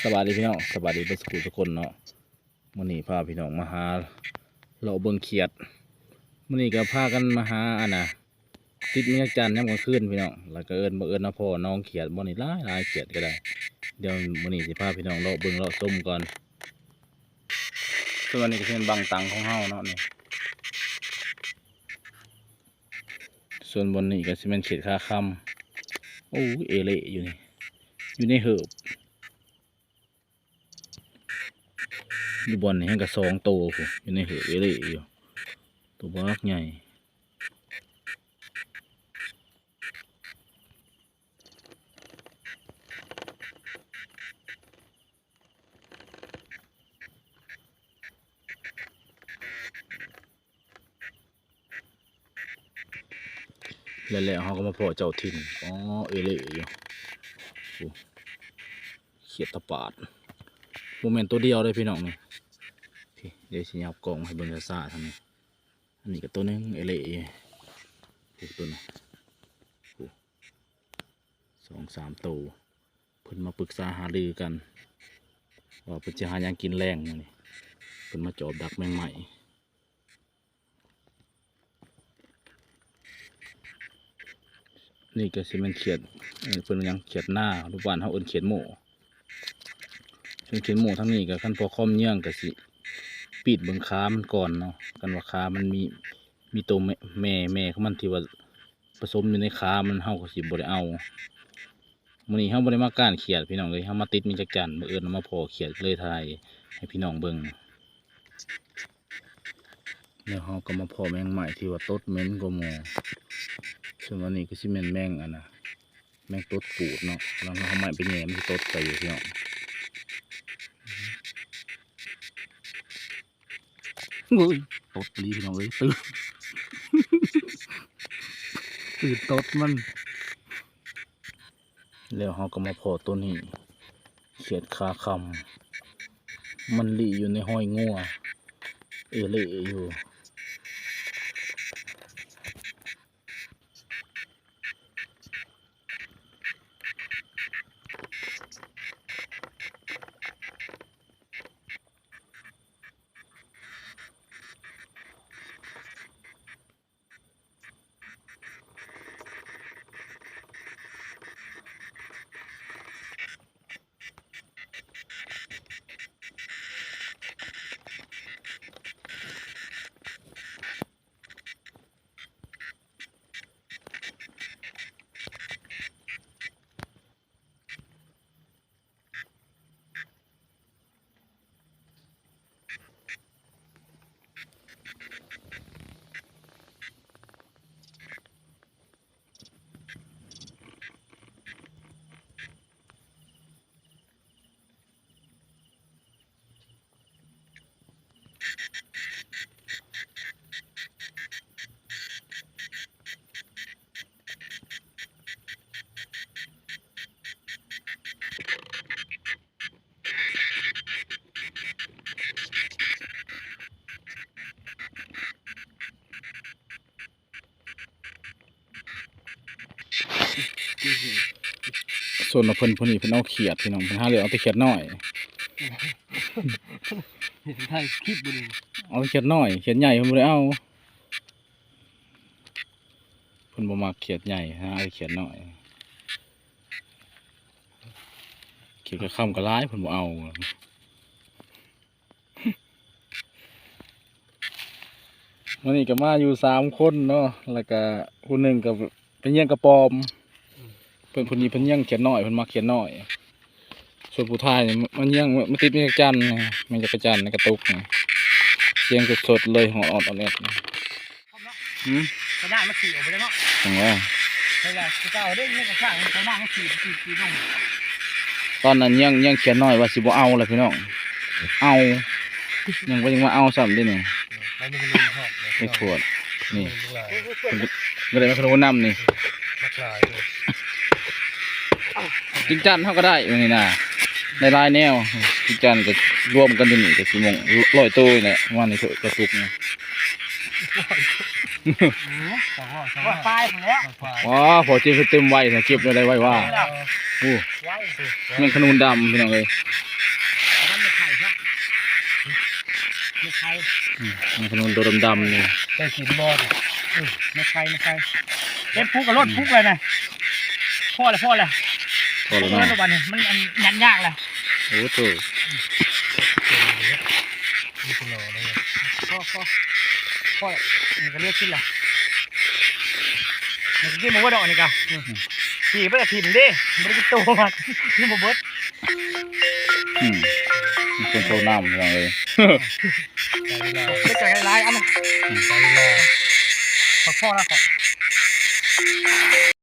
สวัสดีพี่น้องสวัสดีทุกคนเนาะมื้อนี้พาพี่น้องมาหาเลาะเบิ่งเขียดมื้อนี้ก็พากันมาหาติดเมียจันทร์ยามกลางคืนพี่น้องแล้วก็บังเอิญนะพ่อน้องเขียดบ่นี่หลายเขียดก็ได้เดี๋ยวมื้อนี้สิพาพี่น้องเลาะเบิ่งเลาะชมก่อนส่วนนี้ก็เป็นบังตังของเฮาเนาะนี่ส่วนบนนี้ก็สิเป็นเขียดคาค่ำโอ้เอเละอยู่นี่อยู่ในเหิบอยู่บนนี่ให้กับ2 ตัวอยู่ในเหิบเอเละอยู่ตัวบักใหญ่แล้วเขาก็มาพอเจ้าถิ่นเอเล่อยู่เขียดตะปาดโมเมนต์ตัวเดียวเลยพี่น้องนี่เดี๋ยวสิยับกล่องให้เบิ่งซ่าทางนี้อันนี้ก็ตัวนึงเอเล่ตัวนึง2-3 ตัวเพิ่นมาปรึกษาหารือกันว่าเพิ่นจะหาหยังกินแรงนี่เพิ่นมาจอบดักแมงใหม่นี่ก็สิมันเขียดเพิ่นยังเขียดหน้ารูปบ้านเฮาเอิ้นเขียดหมูเขียดหมูทั้งนี้ก็ขั้นพอคอมเยี่ยงก็สิปิดเบิ่งขามันก่อนเนาะกันว่าขามันมีตัวแม่ของมันที่ว่าผสมอยู่ในขามันเฮาก็สิบ่ได้เอามื้อนี้เฮาบ่ได้มาก้านเขียดพี่น้องเลยเฮามาติดมีจักจั่นบังเอิญมาพอเขียดเลยถ่ายให้พี่น้องเบิ่งแล้วเฮาก็มาพอแมงใหม่ที่ว่าตดเหม็นกว่าหมู่ส่วนวันนี้ก็สิแม่นแมงแมงตดปูดเนาะแล้วเฮาใหม่ไปแหน่มันสิตดไปอยู่พี่น้องตดลีพี่น้องเลยตื่นตดมันแล้วเขาก็มาพอตัวนี้เขียดคาคำมันลีอยู่ในห้อยงัวเอเล่อยู่ส่วนเพิ่นนี่เพิ่นเอาเขียดพี่น้องเพิ่นหาเรื่องเอาแต่เขียดน้อยถ่ายคลิปบุญเอาเขียดน้อยเขียดใหญ่เพิ่นบ่ได้เอาเพิ่นบ่มักเขียดใหญ่หาเขียดน้อยเขียดกระค่ำกระร้ายเพิ่นบ่เอาวันนี้ก็มาอยู่3 คนเนาะแล้วก็ผู้หนึ่งก็เป็นเยี่ยงกระปอมเพิ่นนี้เพิ่นเยี่ยงเขียดน้อยเพิ่นมักเขียดน้อยส่วนผู้ชายนี่มันเยี่ยงมันติดมีจักจั่นมันจักจั่นในกระตุกเสียงสดๆเลยหอดๆแอดกระดาษมาขี่ออกไปแล้วเนาะจังว่าใช่แล้วเจ้าได้เนี่ยกระช่างกระดาษมาขี่ลงตอนนั้นยังเขียดน้อยว่าสิบ่เอาเลยพี่น้องเอายังว่าเอาซ้ำดิเนี่ยไม่ขวดนี่ก็เลยมาขนมน้ำนี่กินจันเท่าก็ได้นี่นะในลายแนวกินจันก็รวมกันดินี่ก็4 โมง100 ตัวเนี่ยวันนี้กระตุกเนี่ยตายหมดแล้วพอจริงคือเต็มไว้นะเก็บอะไรไว้ว่าโอ้มันขนุนดำพี่น้องเลย ไม่ใคร มันขนมตัวดำๆนี่ แต่กินบ่ไม่ใครเต็มพุกกับรถพุกเลยนะพ่อเลย พอแล้ว เมื่ เนาะ อวันนี้มันยันยากเลย โอ้โห มีคนรอเลยพ่อมันก็เรียกขึ้นละมันกินหมูกระดอกนี่กะขี่ไปแต่ถิ่นดิมันจะโตมันนี่หมูเบิด มันเป็นโซน้ำอย่างเลย ไม่จ่ายอะไรอันนั้นพ่อแล้วขอ